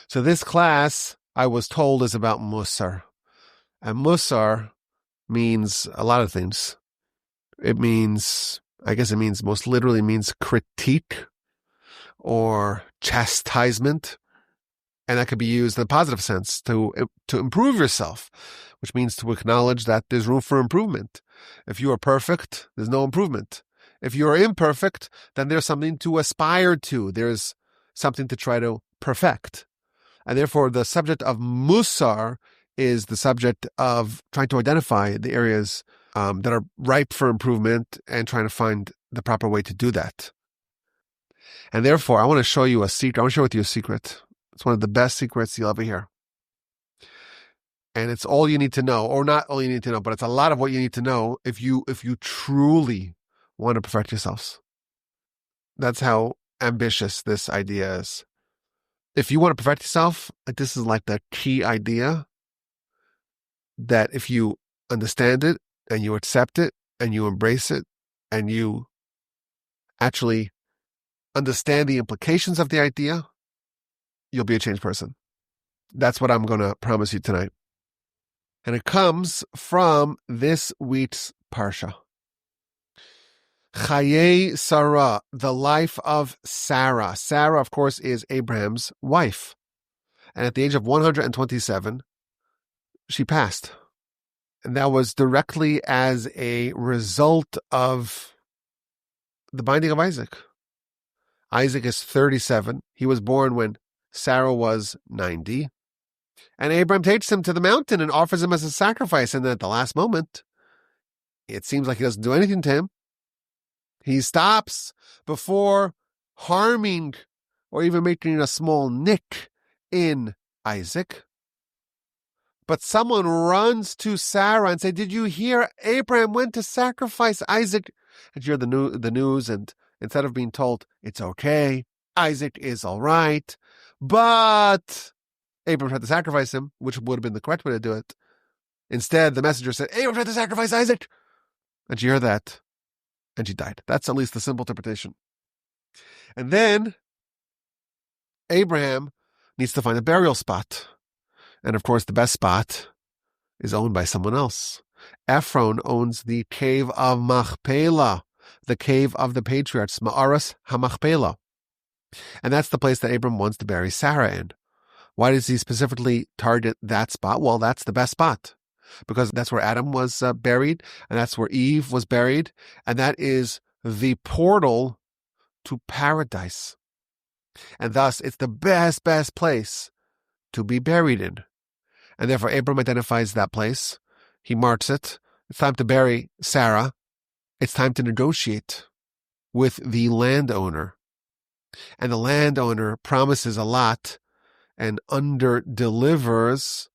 So this class, I was told, is about Musar. And Musar means a lot of things. It means, most literally means critique or chastisement. And that could be used in a positive sense to improve yourself, which means to acknowledge that there's room for improvement. If you are perfect, there's no improvement. If you are imperfect, then there's something to aspire to. There's something to try to perfect. And therefore, the subject of Musar is the subject of trying to identify the areas that are ripe for improvement and trying to find the proper way to do that. And therefore, I want to show you a secret. I want to share with you a secret. It's one of the best secrets you'll ever hear. And it's all you need to know, or not all you need to know, but it's a lot of what you need to know if you truly want to perfect yourselves. That's how ambitious this idea is. If you want to perfect yourself, this is like the key idea that if you understand it and you accept it and you embrace it and you actually understand the implications of the idea, you'll be a changed person. That's what I'm going to promise you tonight. And it comes from this week's Parsha. Chaye Sarah, the life of Sarah. Sarah, of course, is Abraham's wife. And at the age of 127, she passed. And that was directly as a result of the binding of Isaac. Isaac is 37. He was born when Sarah was 90. And Abraham takes him to the mountain and offers him as a sacrifice. And then at the last moment, it seems like he doesn't do anything to him. He stops before harming or even making a small nick in Isaac. But someone runs to Sarah and says, "Did you hear Abraham went to sacrifice Isaac?" And you hear the news, and instead of being told, "It's okay, Isaac is all right," but Abraham tried to sacrifice him, which would have been the correct way to do it. Instead, the messenger said, "Abraham tried to sacrifice Isaac." And you hear that, and she died. That's at least the simple interpretation. And then Abraham needs to find a burial spot. And of course, the best spot is owned by someone else. Ephron owns the cave of Machpelah, the cave of the patriarchs, Ma'aras HaMachpelah. And that's the place that Abram wants to bury Sarah in. Why does he specifically target that spot? Well, that's the best spot, because that's where Adam was buried, and that's where Eve was buried, and that is the portal to paradise. And thus, it's the best place to be buried in. And therefore, Abram identifies that place. He marks it. It's time to bury Sarah. It's time to negotiate with the landowner. And the landowner promises a lot and under-delivers.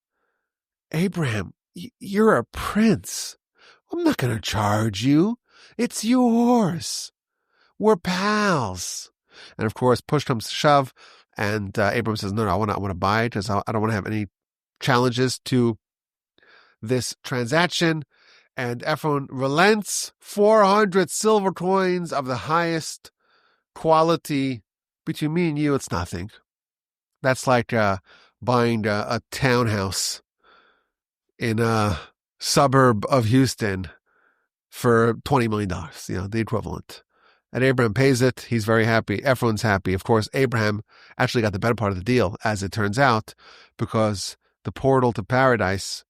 Abraham, you're a prince. I'm not going to charge you. It's yours. We're pals. And of course, push comes to shove. And Abraham says, no, I want to buy it because I don't want to have any challenges to this transaction. And Ephron relents. 400 silver coins of the highest quality. Between me and you, it's nothing. That's like buying a townhouse in a suburb of Houston for $20 million, the equivalent. And Abraham pays it. He's very happy. Ephron's happy. Of course, Abraham actually got the better part of the deal, as it turns out, because the portal to paradise,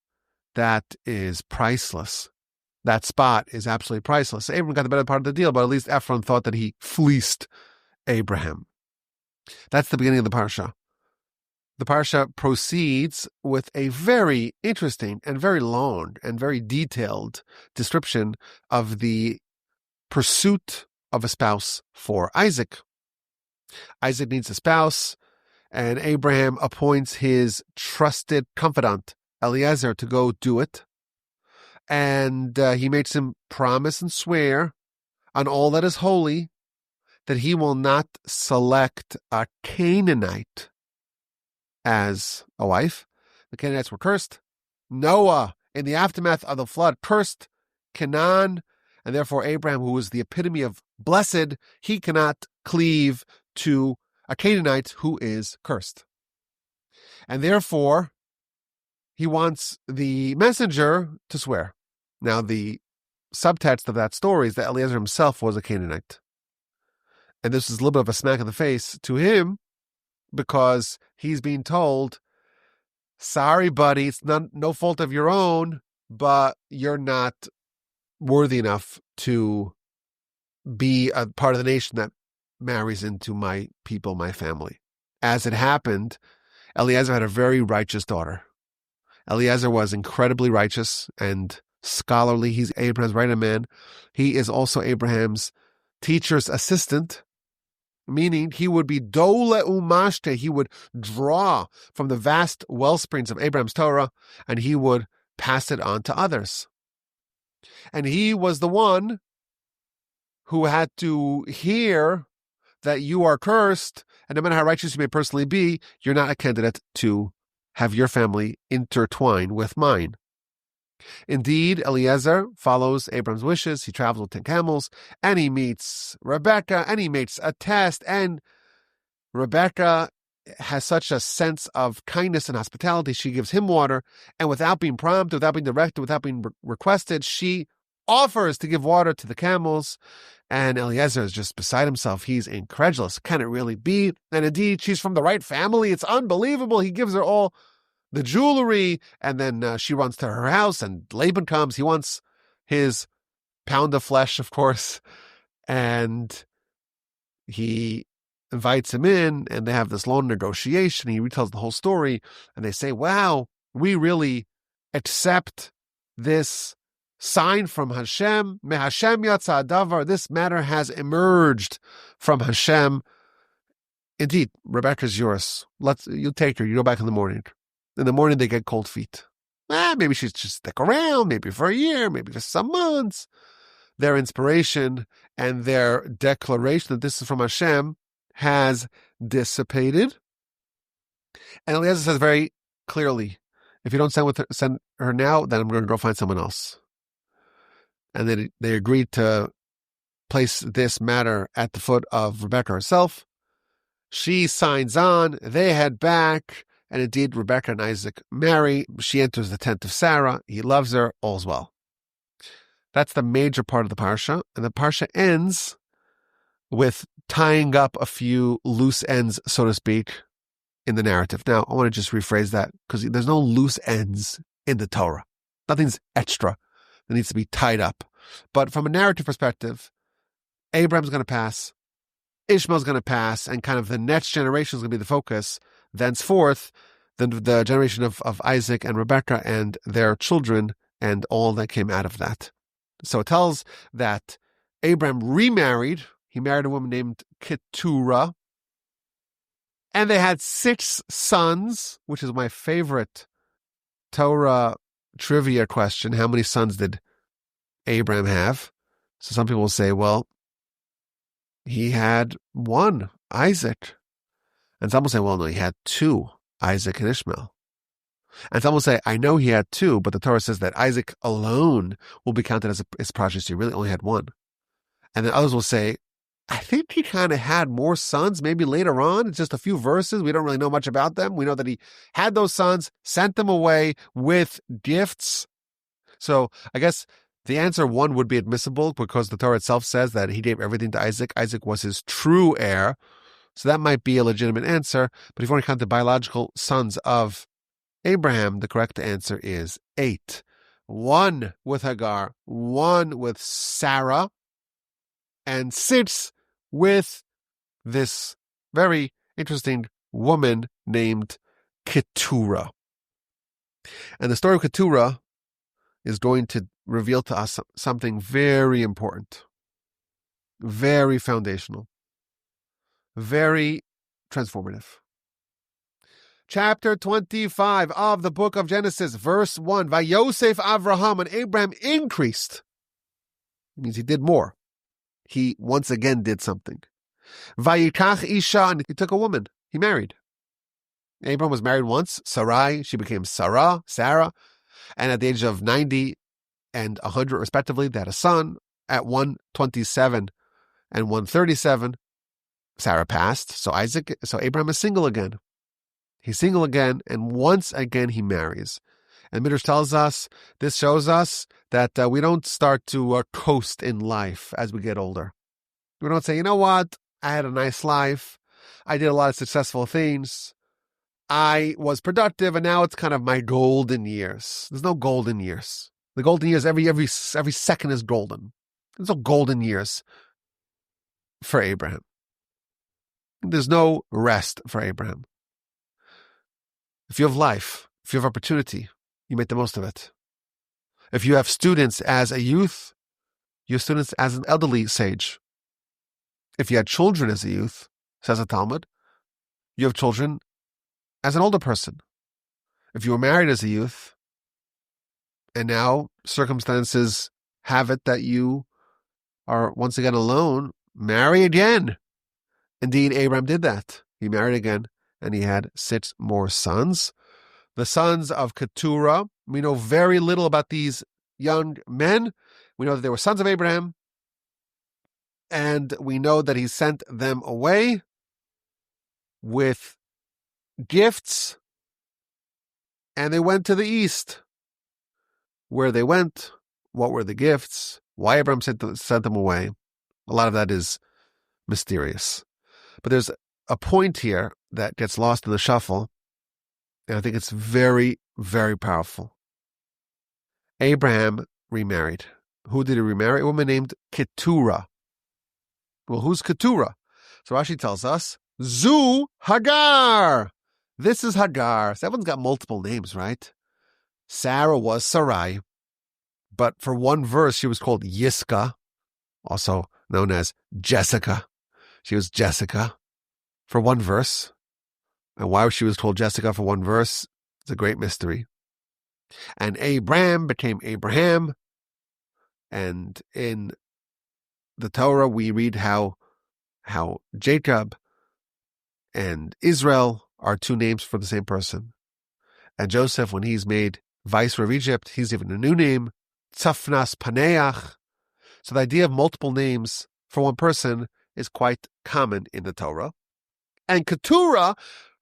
that is priceless. That spot is absolutely priceless. Abraham got the better part of the deal, but at least Ephron thought that he fleeced Abraham. That's the beginning of the Parsha. The Parsha proceeds with a very interesting and very long and very detailed description of the pursuit of a spouse for Isaac. Isaac needs a spouse, and Abraham appoints his trusted confidant, Eliezer, to go do it. And he makes him promise and swear on all that is holy that he will not select a Canaanite as a wife. The Canaanites were cursed. Noah, in the aftermath of the flood, cursed Canaan, and therefore Abraham, who is the epitome of blessed, he cannot cleave to a Canaanite who is cursed. And therefore, he wants the messenger to swear. Now, the subtext of that story is that Eliezer himself was a Canaanite. And this is a little bit of a smack in the face to him because he's being told, sorry, buddy, it's no fault of your own, but you're not worthy enough to be a part of the nation that marries into my people, my family. As it happened, Eliezer had a very righteous daughter. Eliezer was incredibly righteous and scholarly. He's Abraham's right-hand man. He is also Abraham's teacher's assistant, meaning he would be dole umashte. He would draw from the vast wellsprings of Abraham's Torah, and he would pass it on to others. And he was the one who had to hear that you are cursed, and no matter how righteous you may personally be, you're not a candidate to have your family intertwine with mine. Indeed, Eliezer follows Abraham's wishes. He travels with 10 camels, and he meets Rebekah, and he makes a test, and Rebekah has such a sense of kindness and hospitality. She gives him water, and without being prompted, without being directed, without being requested, she offers to give water to the camels, and Eliezer is just beside himself. He's incredulous. Can it really be? And indeed, she's from the right family. It's unbelievable. He gives her all the jewelry, and then she runs to her house, and Laban comes. He wants his pound of flesh, of course, and he invites him in, and they have this long negotiation. He retells the whole story, and they say, wow, we really accept this sign from Hashem. Me Hashem yatsa davar. This matter has emerged from Hashem. Indeed, Rebecca's yours. You take her. You go back in the morning. In the morning, they get cold feet. Maybe she's just stick around, maybe for a year, maybe for some months. Their inspiration and their declaration that this is from Hashem has dissipated. And Eliezer says very clearly, if you don't send her now, then I'm going to go find someone else. And then they agreed to place this matter at the foot of Rebekah herself. She signs on. They head back. And indeed, Rebekah and Isaac marry. She enters the tent of Sarah. He loves her. All's well. That's the major part of the parsha. And the parsha ends with tying up a few loose ends, so to speak, in the narrative. Now, I want to just rephrase that because there's no loose ends in the Torah. Nothing's extra that needs to be tied up. But from a narrative perspective, Abraham's going to pass, Ishmael's going to pass, and kind of the next generation is going to be the focus. Thenceforth, the generation of Isaac and Rebekah and their children and all that came out of that. So it tells that Abraham remarried. He married a woman named Keturah. And they had 6 sons, which is my favorite Torah trivia question. How many sons did Abraham have? So some people will say, well, he had 1, Isaac. And some will say, well, no, he had 2, Isaac and Ishmael. And some will say, I know he had 2, but the Torah says that Isaac alone will be counted as his progeny. He really only had 1. And then others will say, I think he kind of had more sons, maybe later on. It's just a few verses. We don't really know much about them. We know that he had those sons, sent them away with gifts. So I guess the answer 1 would be admissible because the Torah itself says that he gave everything to Isaac. Isaac was his true heir. So that might be a legitimate answer. But if you want to count the biological sons of Abraham, the correct answer is 8. 1 with Hagar, 1 with Sarah, and 6 with this very interesting woman named Keturah. And the story of Keturah is going to reveal to us something very important, very foundational, very transformative. Chapter 25 of the book of Genesis, verse 1. Vayosef Avraham, and Abraham increased. It means he did more. He once again did something. Vayikach Isha, and he took a woman. He married. Abraham was married once, Sarai. She became Sarah. And at the age of 90 and 100 respectively, they had a son. At 127 and 137, Sarah passed. So Abraham is single again. He's single again, and once again he marries. And Midrash tells us, this shows us that we don't start to coast in life as we get older. We don't say, you know what, I had a nice life, I did a lot of successful things, I was productive, and now it's kind of my golden years. There's no golden years. The golden years, every second is golden. There's no golden years for Abraham. There's no rest for Abraham. If you have life, if you have opportunity, you make the most of it. If you have students as a youth, you have students as an elderly sage. If you had children as a youth, says the Talmud, you have children as an older person. If you were married as a youth, and now circumstances have it that you are once again alone, marry again. Indeed, Abraham did that. He married again, and he had 6 more sons. The sons of Keturah. We know very little about these young men. We know that they were sons of Abraham, and we know that he sent them away with gifts, and they went to the east. Where they went, what were the gifts, why Abraham sent them away, a lot of that is mysterious. But there's a point here that gets lost in the shuffle, and I think it's very, very powerful. Abraham remarried. Who did he remarry? A woman named Keturah. Well, who's Keturah? So Rashi tells us, Zu Hagar. This is Hagar. So everyone's got multiple names, right? Sarah was Sarai, but for one verse she was called Yiska, also known as Jessica. She was Jessica for one verse. And why she was called Jessica for one verse, it's a great mystery. And Abram became Abraham. And in the Torah we read how Jacob and Israel are 2 names for the same person. And Joseph, when he's made viceroy of Egypt, he's given a new name, Tzafnas Paneach. So the idea of multiple names for one person is quite common in the Torah. And Keturah,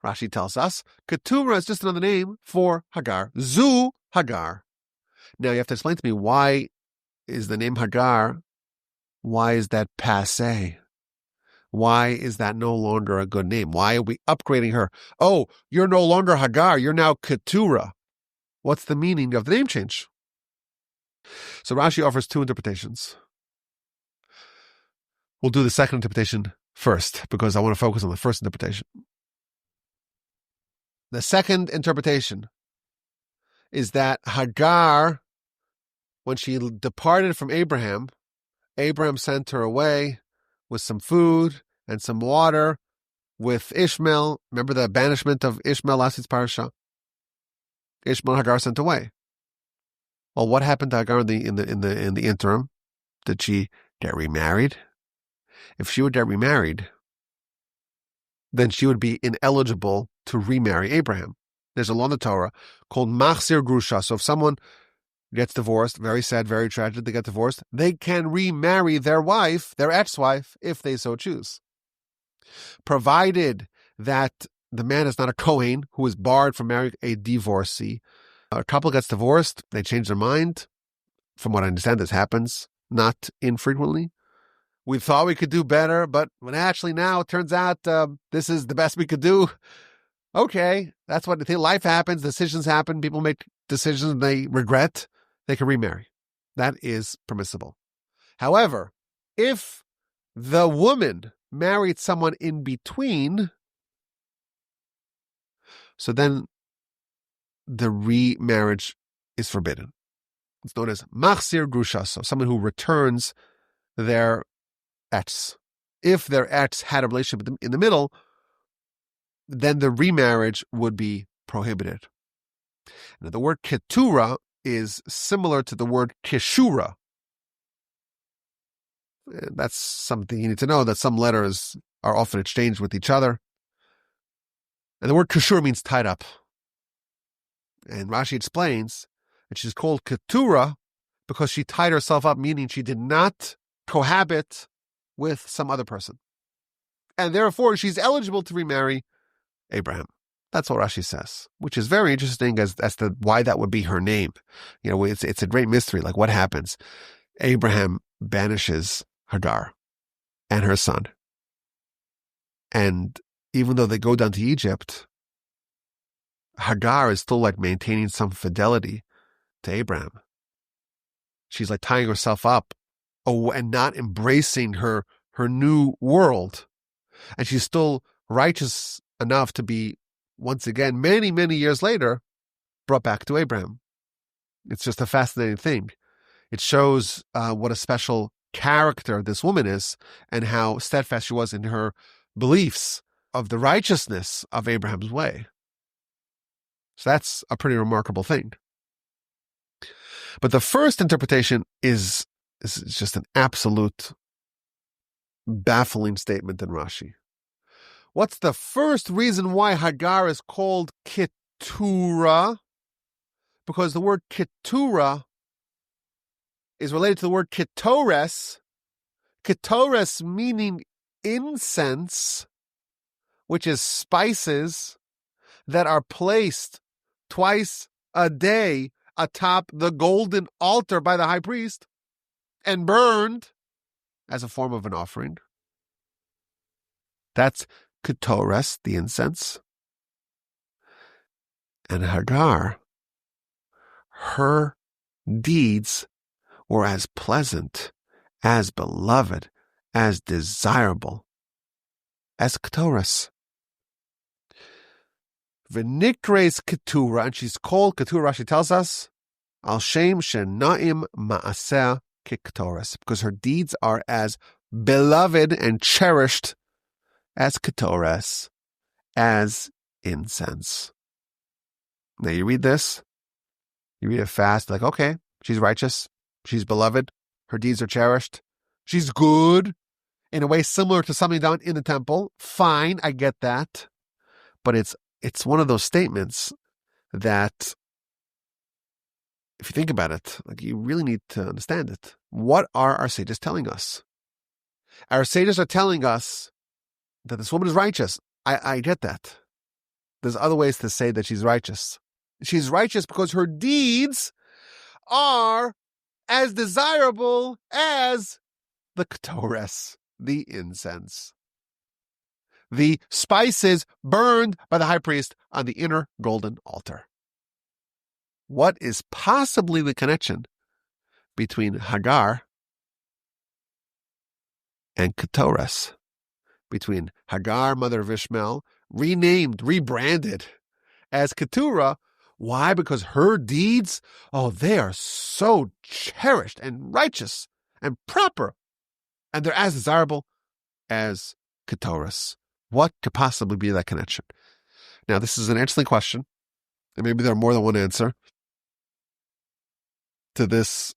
Rashi tells us, Keturah is just another name for Hagar. Zu Hagar. Now you have to explain to me, why is the name Hagar, why is that passé? Why is that no longer a good name? Why are we upgrading her? Oh, you're no longer Hagar, you're now Keturah. What's the meaning of the name change? So Rashi offers 2 interpretations. We'll do the second interpretation first, because I want to focus on the first interpretation. The second interpretation is that Hagar, when she departed from Abraham, Abraham sent her away with some food and some water with Ishmael. Remember the banishment of Ishmael last week's parasha? Ishmael and Hagar sent away. Well, what happened to Hagar in the interim? Did she get remarried? If she would get remarried, then she would be ineligible to remarry Abraham. There's a law in the Torah called Machzir Grusha. So if someone gets divorced, very sad, very tragic, they get divorced, they can remarry their wife, their ex-wife, if they so choose. Provided that the man is not a Kohen who is barred from marrying a divorcee. A couple gets divorced, they change their mind. From what I understand, this happens not infrequently. We thought we could do better, but when actually now it turns out this is the best we could do. Okay, that's what life happens, decisions happen, people make decisions they regret, they can remarry. That is permissible. However, if the woman married someone in between, so then the remarriage is forbidden. It's known as machzir grusha, so someone who returns their ex. If their ex had a relationship in the middle, then the remarriage would be prohibited. Now, the word keturah is similar to the word keshura. That's something you need to know, that some letters are often exchanged with each other. And the word keshura means tied up. And Rashi explains that she's called Keturah because she tied herself up, meaning she did not cohabit with some other person. And therefore, she's eligible to remarry Abraham. That's what Rashi says, which is very interesting as to why that would be her name. It's a great mystery. Like, what happens? Abraham banishes Hagar and her son. And even though they go down to Egypt, Hagar is still like maintaining some fidelity to Abraham. She's like tying herself up and not embracing her new world. And she's still righteous enough to be, once again, many, many years later, brought back to Abraham. It's just a fascinating thing. It shows what a special character this woman is and how steadfast she was in her beliefs of the righteousness of Abraham's way. So that's a pretty remarkable thing. But the first interpretation is just an absolute baffling statement in Rashi. What's the first reason why Hagar is called Keturah? Because the word Keturah is related to the word Ketores. Ketores meaning incense, which is spices that are placed twice a day atop the golden altar by the high priest and burned as a form of an offering. That's Ketores, the incense. And Hagar, her deeds were as pleasant, as beloved, as desirable as Ketores. V'nikres Keturah, and she's called Keturah, Rashi tells us, al shem shenaim ma'aseh Ketores, because her deeds are as beloved and cherished as Ketores, as incense. Now you read this, you read it fast, like, okay, she's righteous, she's beloved, her deeds are cherished, she's good, in a way similar to something done in the temple. Fine, I get that. But it's one of those statements that, if you think about it, like, you really need to understand it. What are our sages telling us? Our sages are telling us that this woman is righteous. I get that. There's other ways to say that she's righteous. She's righteous because her deeds are as desirable as the Ketores, the incense, the spices burned by the high priest on the inner golden altar. What is possibly the connection between Hagar and Ketores? Between Hagar, mother of Ishmael, renamed, rebranded as Keturah. Why? Because her deeds, they are so cherished and righteous and proper, and they're as desirable as Ketores. What could possibly be that connection? Now, this is an interesting question, and maybe there are more than one answer to this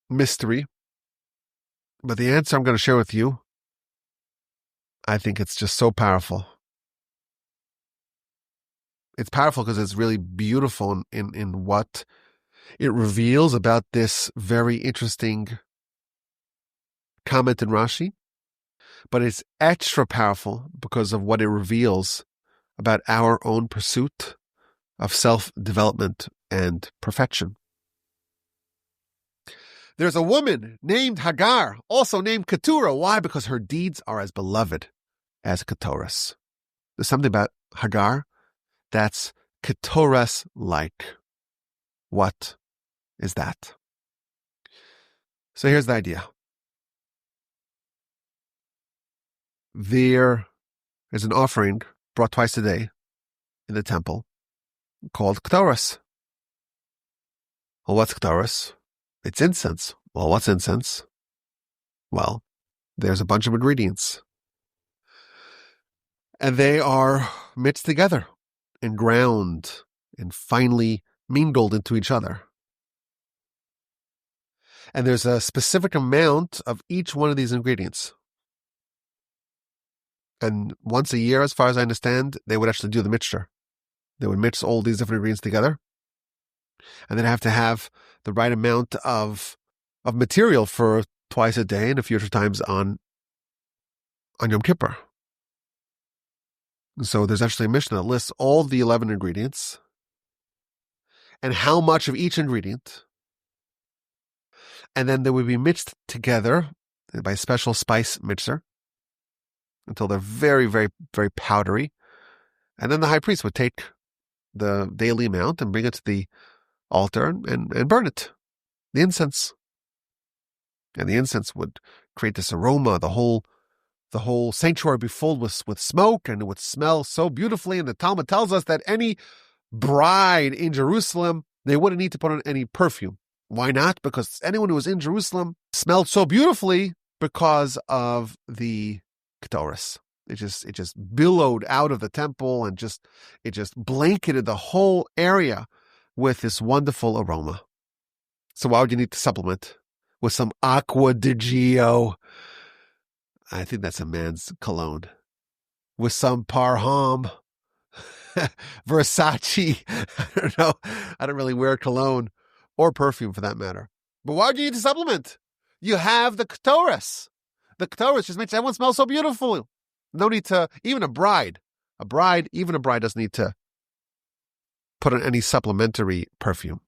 mystery, but the answer I'm going to share with you, I think it's just so powerful. It's powerful because it's really beautiful in what it reveals about this very interesting comment in Rashi, but it's extra powerful because of what it reveals about our own pursuit of self-development and perfection. There's a woman named Hagar, also named Keturah. Why? Because her deeds are as beloved as Ketores. There's something about Hagar that's Ketores-like. What is that? So here's the idea. There is an offering brought twice a day in the temple called Ketores. Well, what's Ketores? It's incense. Well, what's incense? Well, there's a bunch of ingredients. And they are mixed together and ground and finely mingled into each other. And there's a specific amount of each one of these ingredients. And once a year, as far as I understand, they would actually do the mixture. They would mix all these different ingredients together. And then have to have the right amount of material for twice a day and a few extra times on Yom Kippur. So there's actually a Mishnah that lists all the 11 ingredients and how much of each ingredient. And then they would be mixed together by a special spice mixer until they're very, very, very powdery. And then the high priest would take the daily amount and bring it to the altar and burn it, the incense. And the incense would create this aroma. The whole sanctuary would be filled with smoke, and it would smell so beautifully. And the Talmud tells us that any bride in Jerusalem, they wouldn't need to put on any perfume. Why not? Because anyone who was in Jerusalem smelled so beautifully because of the Keturah. It just billowed out of the temple and it just blanketed the whole area with this wonderful aroma. So why would you need to supplement with some Aqua di Gio? I think that's a man's cologne. With some Parham, Versace. I don't know. I don't really wear cologne or perfume for that matter. But why do you need to supplement? You have the Keturah. The Keturah just makes everyone smell so beautiful. No need to, even a bride doesn't need to put on any supplementary perfume.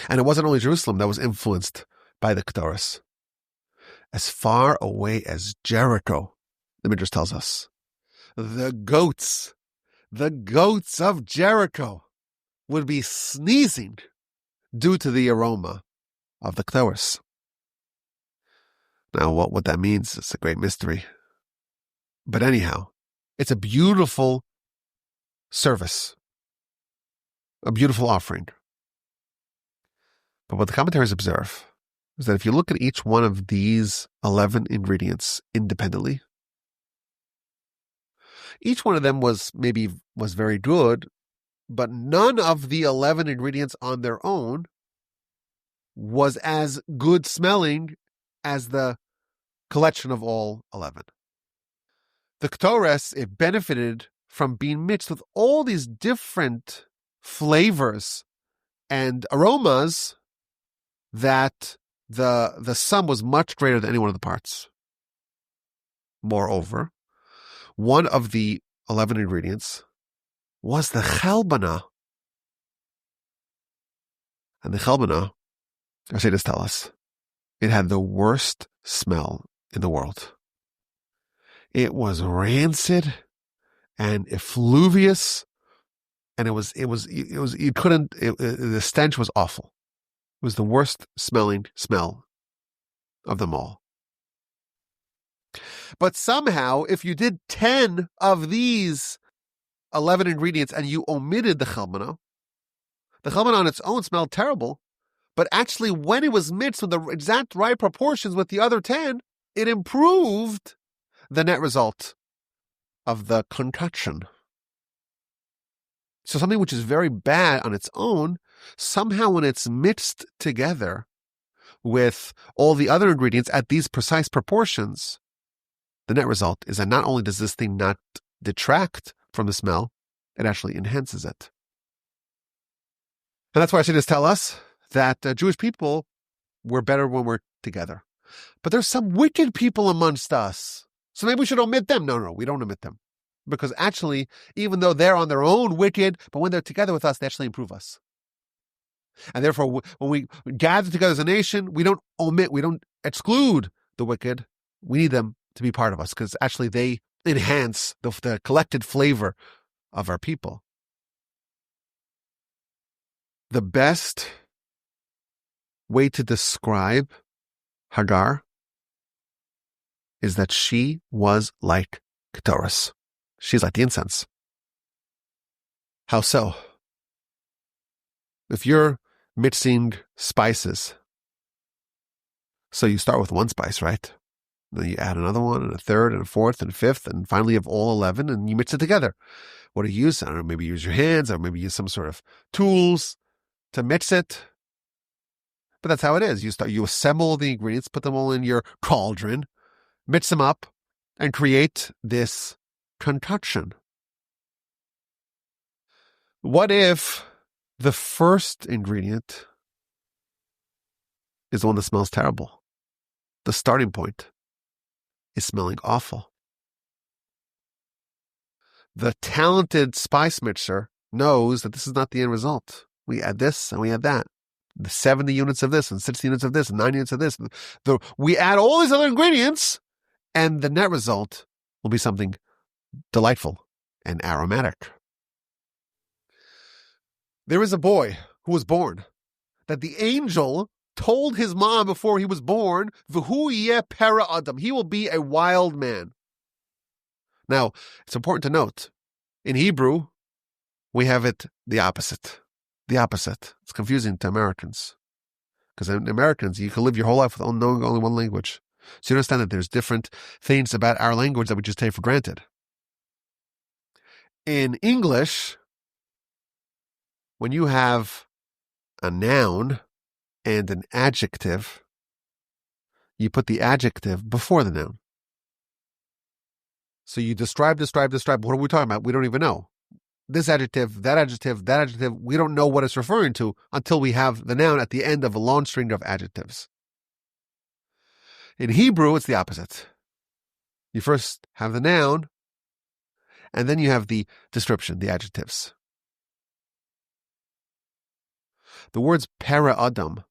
And it wasn't only Jerusalem that was influenced by the Keturah. As far away as Jericho, the Midrash tells us, the goats of Jericho would be sneezing due to the aroma of the Keturah. Now, what that means is a great mystery. But anyhow, it's a beautiful service, a beautiful offering. But what the commentaries observe is that if you look at each one of these 11 ingredients independently, each one of them was very good, but none of the 11 ingredients on their own was as good smelling as the collection of all 11. The Keturah, it benefited from being mixed with all these different flavors and aromas that the sum was much greater than any one of the parts. Moreover, one of the 11 ingredients was the chelbana. And the chelbana, our sages tell us, it had the worst smell in the world. It was rancid and effluvious, and the stench was awful. It was the worst smelling smell of them all. But somehow, if you did 10 of these 11 ingredients and you omitted the chelbana on its own smelled terrible, but actually when it was mixed with the exact right proportions with the other 10, it improved the net result of the concoction. So something which is very bad on its own, somehow when it's mixed together with all the other ingredients at these precise proportions, the net result is that not only does this thing not detract from the smell, it actually enhances it. And that's why sages tell us that Jewish people we're better when we're together. But there's some wicked people amongst us. So maybe we should omit them. No, we don't omit them. Because actually, even though they're on their own wicked, but when they're together with us, they actually improve us. And therefore, when we gather together as a nation, we don't omit, we don't exclude the wicked. We need them to be part of us because actually they enhance the collected flavor of our people. The best way to describe Hagar is that she was like Keturah. She's like the incense. How so? If you're mixing spices, so you start with one spice, right? Then you add another one, and a third, and a fourth, and a fifth, and finally you have all 11, and you mix it together. What do you use? I don't know, maybe use your hands, or maybe use some sort of tools to mix it. But that's how it is. You assemble the ingredients, put them all in your cauldron, mix them up, and create this concoction. What if the first ingredient is the one that smells terrible? The starting point is smelling awful. The talented spice mixer knows that this is not the end result. We add this and we add that. The 70 units of this and 60 units of this and 9 units of this. We add all these other ingredients, and the net result will be something delightful and aromatic. There is a boy who was born that the angel told his mom before he was born, V'hu yeh para adam, he will be a wild man. Now, it's important to note, in Hebrew, we have it the opposite. The opposite. It's confusing to Americans. Because in Americans, you can live your whole life with knowing only one language. So you understand that there's different things about our language that we just take for granted. In English, when you have a noun and an adjective, you put the adjective before the noun. So you describe. What are we talking about? We don't even know. This adjective, that adjective, that adjective, we don't know what it's referring to until we have the noun at the end of a long string of adjectives. In Hebrew, it's the opposite. You first have the noun, and then you have the description, the adjectives. The words para adam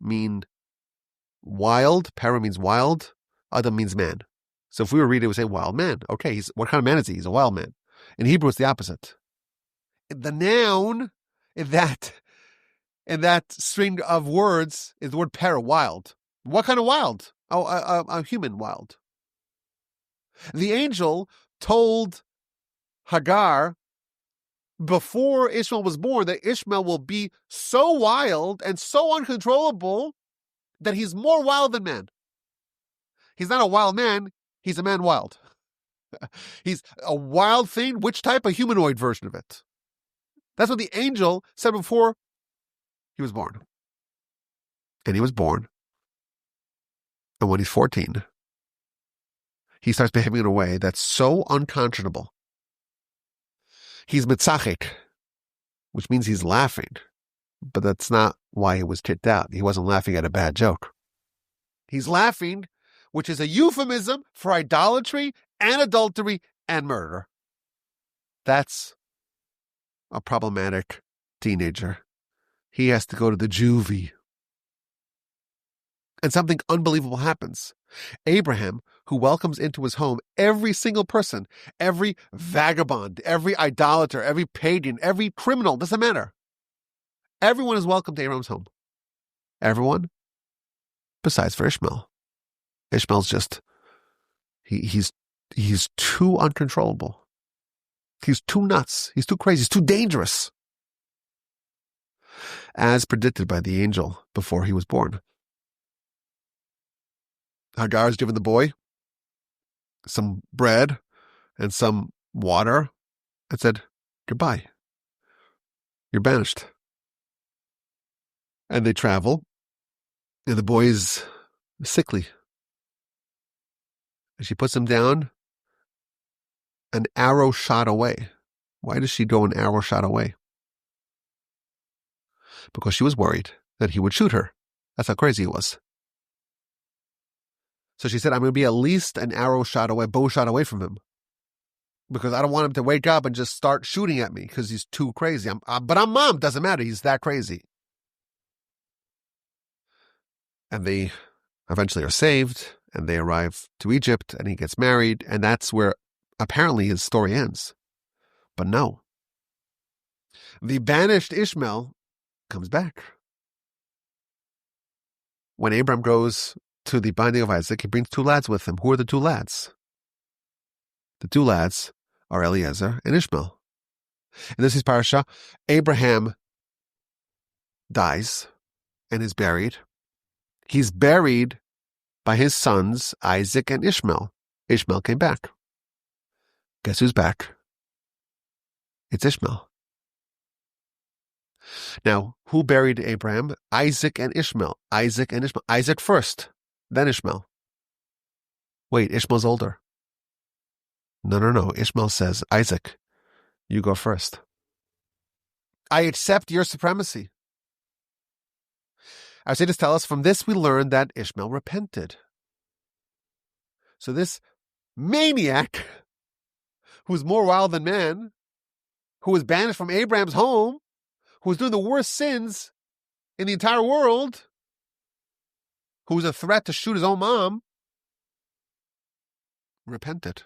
mean wild. Para means wild. Adam means man. So if we were reading, we would say wild man. Okay, what kind of man is he? He's a wild man. In Hebrew, it's the opposite. The noun in that string of words is the word para, wild. What kind of wild? Oh, a human wild. The angel told Hagar before Ishmael was born that Ishmael will be so wild and so uncontrollable that he's more wild than man. He's not a wild man, he's a man wild. He's a wild thing. Which type? A humanoid version of it. That's what the angel said before he was born. And he was born. And when he's 14, he starts behaving in a way that's so unconscionable. He's mitzachik, which means he's laughing. But that's not why he was kicked out. He wasn't laughing at a bad joke. He's laughing, which is a euphemism for idolatry and adultery and murder. That's a problematic teenager. He has to go to the juvie. And something unbelievable happens. Abraham, who welcomes into his home every single person, every vagabond, every idolater, every pagan, every criminal, doesn't matter. Everyone is welcome to Abraham's home. Everyone, besides for Ishmael. Ishmael's just, he's too uncontrollable. He's too nuts. He's too crazy. He's too dangerous. As predicted by the angel before he was born. Hagar is given the boy some bread and some water and said, goodbye. You're banished. And they travel, and the boy is sickly. And she puts him down an arrow shot away. Why does she go an arrow shot away? Because she was worried that he would shoot her. That's how crazy he was. So she said, I'm going to be at least an arrow shot away, bow shot away from him. Because I don't want him to wake up and just start shooting at me because he's too crazy. But I'm mom. Doesn't matter. He's that crazy. And they eventually are saved, and they arrive to Egypt, and he gets married, and that's where apparently his story ends. But no. The banished Ishmael comes back. When Abraham goes to the binding of Isaac, he brings 2 lads with him. Who are the 2 lads? The 2 lads are Eliezer and Ishmael. In this is parasha, Abraham dies and is buried. He's buried by his sons, Isaac and Ishmael. Ishmael came back. Guess who's back? It's Ishmael. Now, who buried Abraham? Isaac and Ishmael. Isaac and Ishmael. Isaac first, then Ishmael. Wait, Ishmael's older. No. Ishmael says, Isaac, you go first. I accept your supremacy. Our sages tell us, from this we learn that Ishmael repented. So this maniac who's more wild than man, who was banished from Abraham's home, who was doing the worst sins in the entire world, who was a threat to shoot his own mom, repented.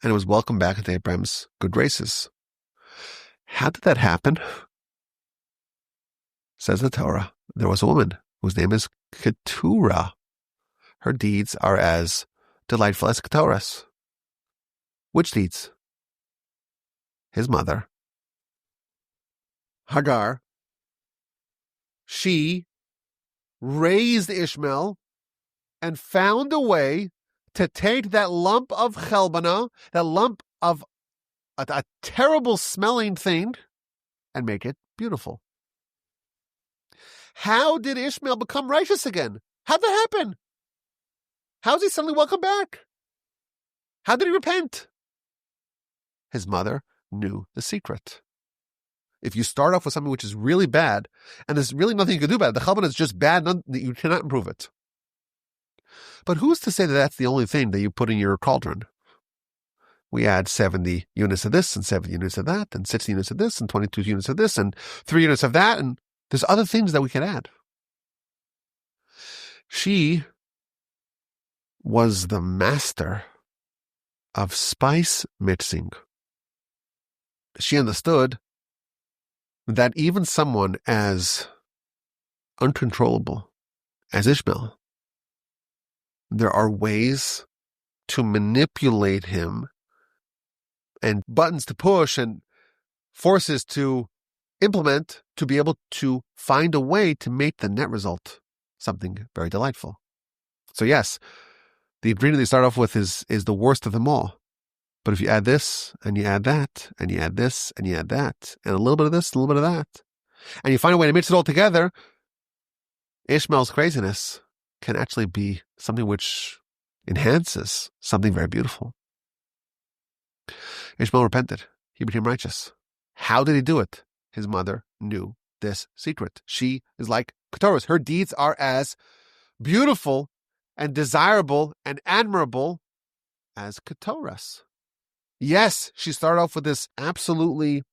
And was welcomed back into Abraham's good graces. How did that happen? Says the Torah, there was a woman whose name is Keturah. Her deeds are as delightful as Keturah's. Which deeds? His mother, Hagar, she raised Ishmael and found a way to take that lump of chelbana, that lump of a terrible smelling thing, and make it beautiful. How did Ishmael become righteous again? How'd that happen? How is he suddenly welcome back? How did he repent? His mother knew the secret. If you start off with something which is really bad, and there's really nothing you can do about it, the chelbana is just bad, you cannot improve it. But who's to say that that's the only thing that you put in your cauldron? We add 70 units of this, and 70 units of that, and 60 units of this, and 22 units of this, and 3 units of that, and there's other things that we can add. She was the master of spice mixing. She understood that even someone as uncontrollable as Ishmael, there are ways to manipulate him and buttons to push and forces to implement to be able to find a way to make the net result something very delightful. So yes, the ingredient they start off with is the worst of them all. But if you add this, and you add that, and you add this, and you add that, and a little bit of this, a little bit of that, and you find a way to mix it all together, Ishmael's craziness can actually be something which enhances something very beautiful. Ishmael repented. He became righteous. How did he do it? His mother knew this secret. She is like Keturah's. Her deeds are as beautiful and desirable and admirable as Keturah's. Yes, she started off with this absolutely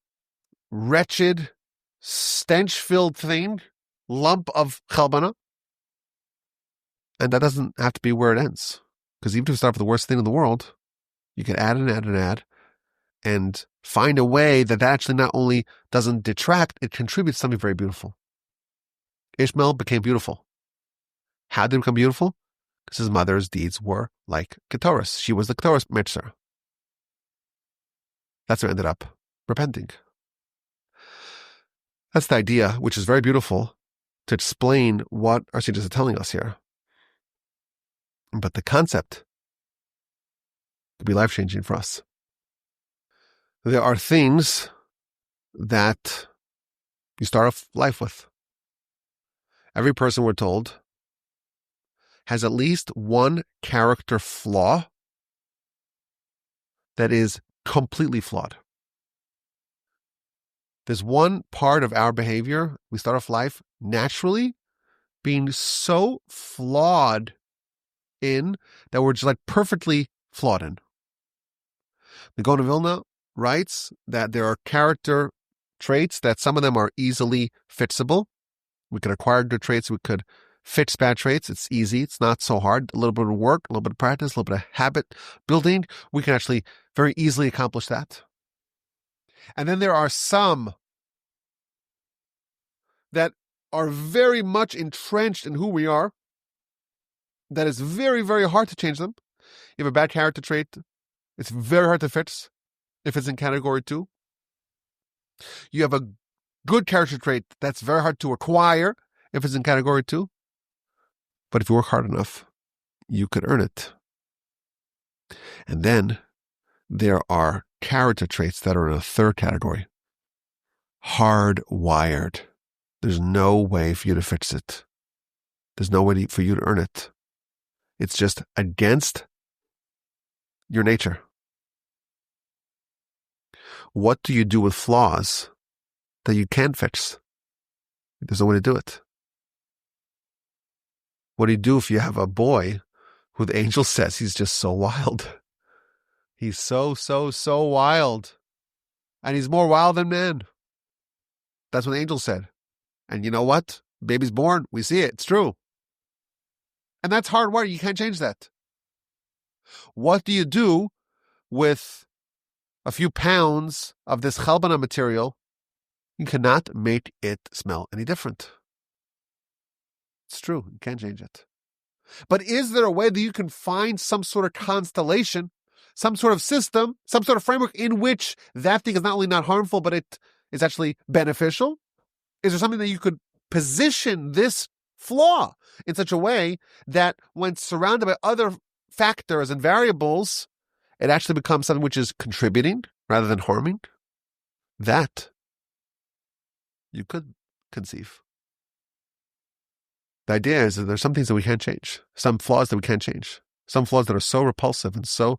wretched, stench-filled thing, lump of chelbana. And that doesn't have to be where it ends. Because even if you start with the worst thing in the world, you can add and add and add and find a way that actually not only doesn't detract, it contributes to something very beautiful. Ishmael became beautiful. How did he become beautiful? Because his mother's deeds were like Keturah's. She was the Keturah's mitzvah. That's where I ended up repenting. That's the idea, which is very beautiful, to explain what our sages are telling us here. But the concept could be life-changing for us. There are things that you start off life with. Every person, we're told, has at least one character flaw that is completely flawed. There's one part of our behavior, we start off life naturally being so flawed in that we're just like perfectly flawed in. The Gaon of Vilna writes that there are character traits that some of them are easily fixable. We could acquire good traits, we could fix bad traits. It's easy, it's not so hard. A little bit of work, a little bit of practice, a little bit of habit building, we can actually very easily accomplish that. And then there are some that are very much entrenched in who we are, that is very, very hard to change them. You have a bad character trait, it's very hard to fix if it's in category 2. You have a good character trait that's very hard to acquire if it's in category 2. But if you work hard enough, you could earn it. And then there are character traits that are in a third category. Hardwired. There's no way for you to fix it. There's no way for you to earn it. It's just against your nature. What do you do with flaws that you can't fix? There's no way to do it. What do you do if you have a boy who the angel says he's just so wild? He's so wild. And he's more wild than man. That's what the angel said. And you know what? Baby's born. We see it. It's true. And that's hardwired. You can't change that. What do you do with a few pounds of this chalbana material? You cannot make it smell any different. It's true. You can't change it. But is there a way that you can find some sort of constellation, some sort of system, some sort of framework in which that thing is not only not harmful, but it is actually beneficial? Is there something that you could position this flaw in such a way that when surrounded by other factors and variables, it actually becomes something which is contributing rather than harming? That you could conceive. The idea is that there's some things that we can't change, some flaws that we can't change, some flaws that are so repulsive and so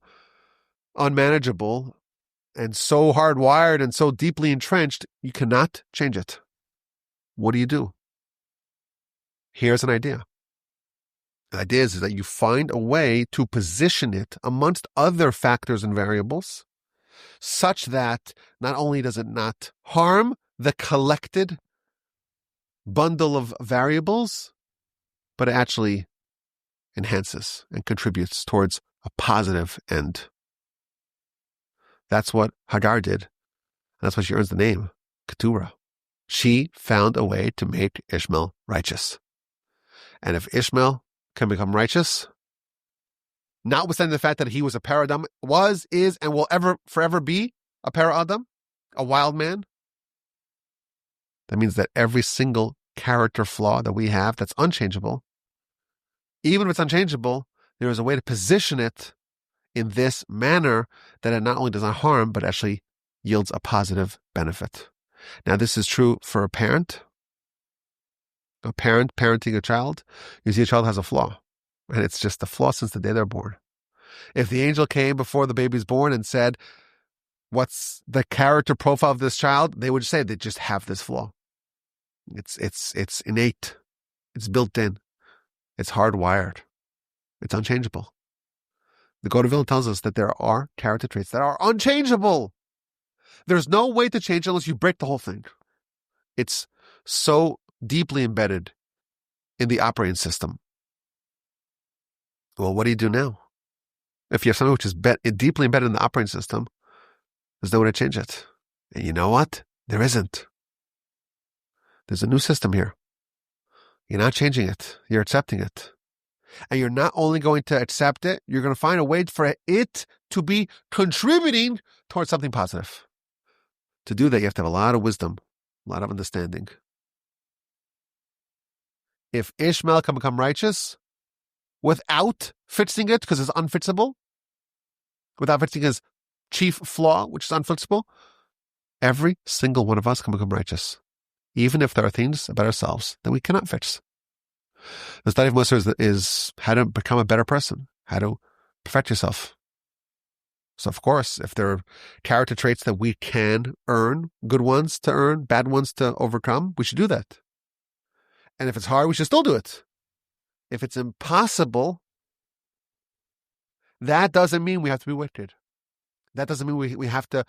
unmanageable and so hardwired and so deeply entrenched, you cannot change it. What do? Here's an idea. The idea is that you find a way to position it amongst other factors and variables such that not only does it not harm the collected bundle of variables, but it actually enhances and contributes towards a positive end. That's what Hagar did. And that's why she earns the name Keturah. She found a way to make Ishmael righteous. And if Ishmael can become righteous, notwithstanding the fact that he was a paradam, was, is, and will forever be a paradam, a wild man, that means that every single character flaw that we have that's unchangeable, even if it's unchangeable, there is a way to position it in this manner that it not only does not harm, but actually yields a positive benefit. Now, this is true for a parent parenting a child. You see a child has a flaw, and it's just a flaw since the day they're born. If the angel came before the baby's born and said, what's the character profile of this child? They would say they just have this flaw. It's innate. It's built in. It's hardwired. It's unchangeable. The Code of Vilna tells us that there are character traits that are unchangeable. There's no way to change unless you break the whole thing. It's so deeply embedded in the operating system. Well, what do you do now? If you have something which is deeply embedded in the operating system, there's no way to change it. And you know what? There isn't. There's a new system here. You're not changing it. You're accepting it. And you're not only going to accept it, you're going to find a way for it to be contributing towards something positive. To do that, you have to have a lot of wisdom, a lot of understanding. If Ishmael can become righteous without fixing it, because it's unfixable, without fixing his chief flaw, which is unfixable, every single one of us can become righteous, even if there are things about ourselves that we cannot fix. The study of Musar is how to become a better person, how to perfect yourself. So, of course, if there are character traits that we can earn, good ones to earn, bad ones to overcome, we should do that. And if it's hard, we should still do it. If it's impossible, that doesn't mean we have to be wicked. That doesn't mean we have to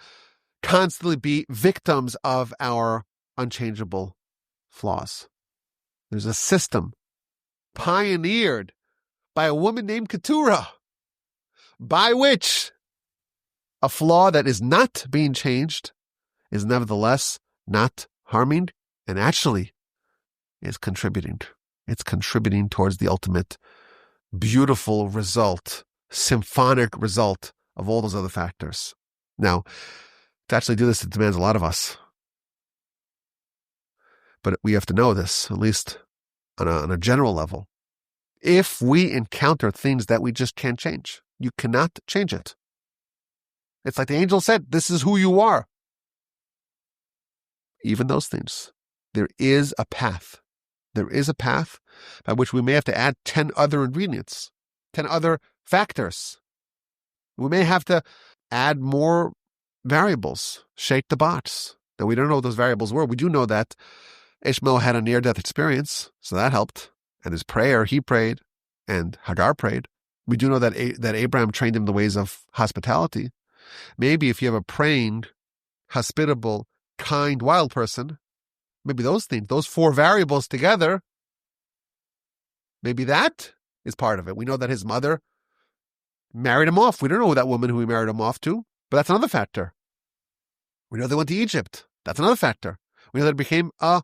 constantly be victims of our unchangeable flaws. There's a system pioneered by a woman named Keturah, by which a flaw that is not being changed is nevertheless not harming and actually is contributing. It's contributing towards the ultimate beautiful result, symphonic result of all those other factors. Now, to actually do this, it demands a lot of us. But we have to know this, at least on a general level. If we encounter things that we just can't change, you cannot change it. It's like the angel said, this is who you are. Even those things, there is a path. There is a path by which we may have to add 10 other ingredients, 10 other factors. We may have to add more variables, shake the box. Now, we don't know what those variables were. We do know that Ishmael had a near-death experience, so that helped. And his prayer, he prayed, and Hagar prayed. We do know that Abraham trained him the ways of hospitality. Maybe if you have a praying, hospitable, kind, wild person, maybe those things, those four variables together, maybe that is part of it. We know that his mother married him off. We don't know that woman who he married him off to, but that's another factor. We know they went to Egypt. That's another factor. We know that he became a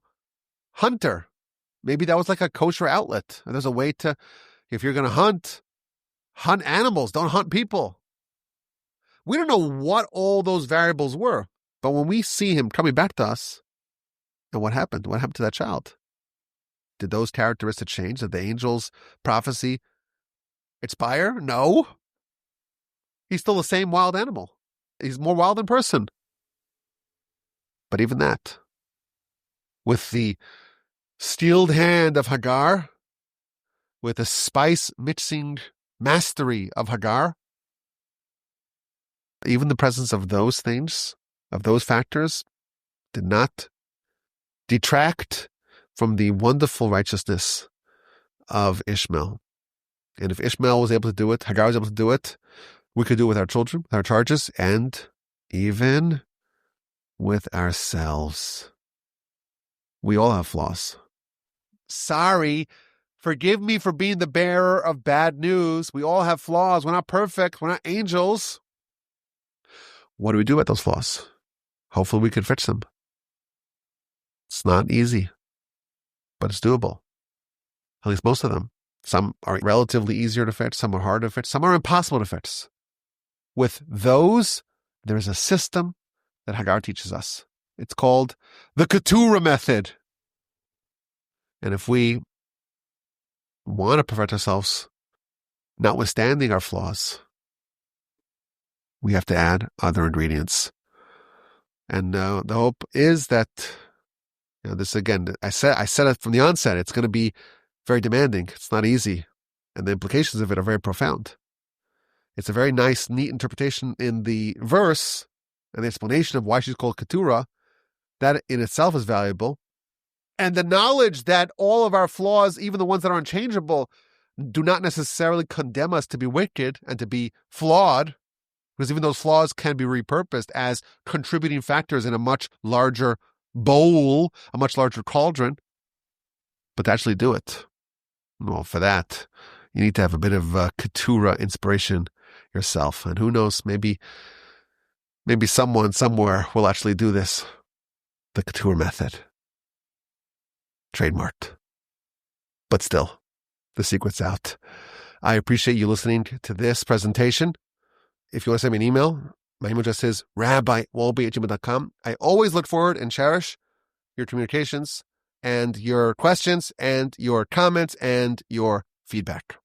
hunter. Maybe that was like a kosher outlet. And there's a way to, if you're going to hunt animals, don't hunt people. We don't know what all those variables were, but when we see him coming back to us, and what happened? What happened to that child? Did those characteristics change? Did the angel's prophecy expire? No. He's still the same wild animal. He's more wild in person. But even that, with the steeled hand of Hagar, with the spice-mixing mastery of Hagar, even the presence of those things, of those factors, did not detract from the wonderful righteousness of Ishmael. And if Ishmael was able to do it, Hagar was able to do it, we could do it with our children, with our charges, and even with ourselves. We all have flaws. Sorry, forgive me for being the bearer of bad news. We all have flaws. We're not perfect. We're not angels. What do we do about those flaws? Hopefully we can fix them. It's not easy, but it's doable. At least most of them. Some are relatively easier to fix. Some are harder to fix. Some are impossible to fix. With those, there is a system that Hagar teaches us. It's called the Keturah Method. And if we want to perfect ourselves, notwithstanding our flaws, we have to add other ingredients. And the hope is that, this again, I said it from the onset, it's going to be very demanding. It's not easy. And the implications of it are very profound. It's a very nice, neat interpretation in the verse and the explanation of why she's called Keturah. That in itself is valuable. And the knowledge that all of our flaws, even the ones that are unchangeable, do not necessarily condemn us to be wicked and to be flawed, because even those flaws can be repurposed as contributing factors in a much larger bowl, a much larger cauldron. But to actually do it, well, for that, you need to have a bit of Keturah inspiration yourself. And who knows, maybe someone somewhere will actually do this. The Keturah Method. Trademarked. But still, the secret's out. I appreciate you listening to this presentation. If you want to send me an email, my email address is rabbiwolbe@gmail.com. I always look forward and cherish your communications and your questions and your comments and your feedback.